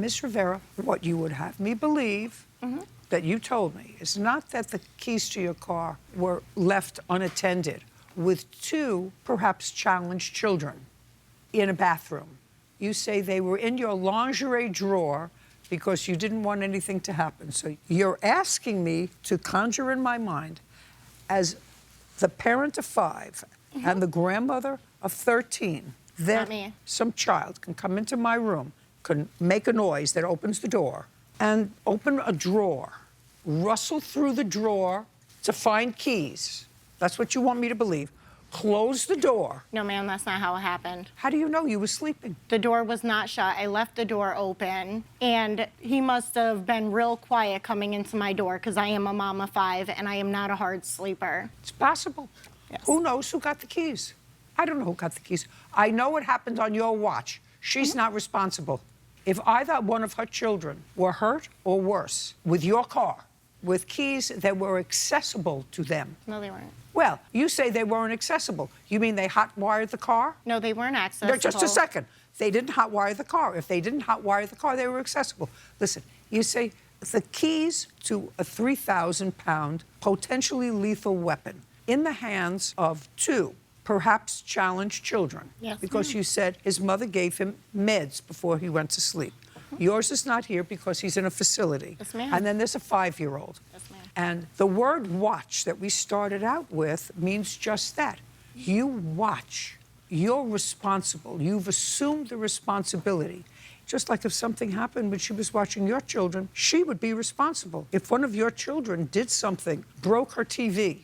Ms. Rivera, what you would have me believe that you told me is not that the keys to your car were left unattended with two perhaps challenged children in a bathroom. You say they were in your lingerie drawer because you didn't want anything to happen. So you're asking me to conjure in my mind, as the parent of 5 and the grandmother of 13, that some child can come into my room, can make a noise that opens the door, and open a drawer, rustle through the drawer to find keys. That's what you want me to believe. Close the door. No, ma'am, that's not how it happened. How do you know? You were sleeping. The door was not shut. I left the door open, and he must have been real quiet coming into my door because I am a mom of 5, and I am not a hard sleeper. It's possible. Yes. Who knows who got the keys? I don't know who got the keys. I know what happened on your watch. She's not responsible. If either one of her children were hurt or worse with your car, with keys that were accessible to them. No, they weren't. Well, you say they weren't accessible. You mean they hot-wired the car? No, they weren't accessible. No, just a second. They didn't hot-wire the car. If they didn't hot-wire the car, they were accessible. Listen, you say the keys to a 3,000-pound, potentially lethal weapon in the hands of 2 perhaps challenged children. Yes, because you said his mother gave him meds before he went to sleep. Yours is not here because he's in a facility. Yes, ma'am. And then there's a 5-year-old. Yes, ma'am. And the word watch that we started out with means just that. You watch. You're responsible. You've assumed the responsibility. Just like if something happened when she was watching your children, she would be responsible. If one of your children did something, broke her TV,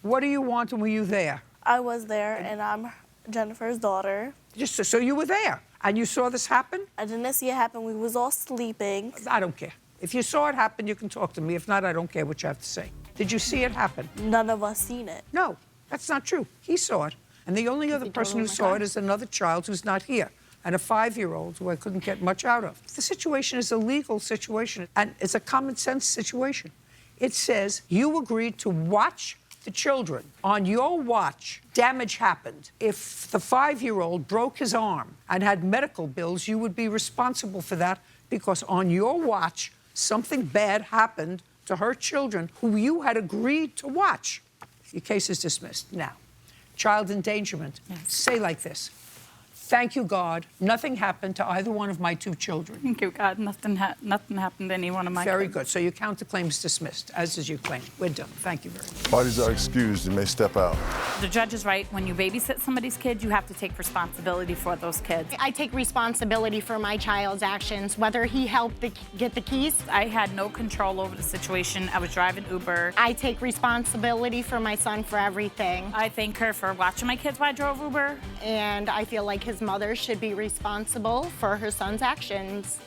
what do you want, and were you there? I was there, and I'm Jennifer's daughter. Just so you were there, and you saw this happen? I didn't see it happen. We was all sleeping. I don't care. If you saw it happen, you can talk to me. If not, I don't care what you have to say. Did you see it happen? None of us seen it. No, that's not true. He saw it. And the only other person who saw it is another child who's not here, and a 5-year-old who I couldn't get much out of. The situation is a legal situation, and it's a common sense situation. It says you agreed to watch the children. On your watch, damage happened. If the 5-year-old broke his arm and had medical bills, you would be responsible for that because on your watch, something bad happened to her children who you had agreed to watch. Your case is dismissed. Now, child endangerment. Say like this. Thank you, God. Nothing happened to either one of my 2 children. Thank you, God. Nothing happened to any one of my Very kids. good. So your counterclaim is dismissed, as is your claim. We're done. Thank you very much. Parties are excused. You may step out. The judge is right. When you babysit somebody's kid, you have to take responsibility for those kids. I take responsibility for my child's actions, whether he helped get the keys. I had no control over the situation. I was driving Uber. I take responsibility for my son for everything. I thank her for watching my kids while I drove Uber. And I feel like his mother should be responsible for her son's actions.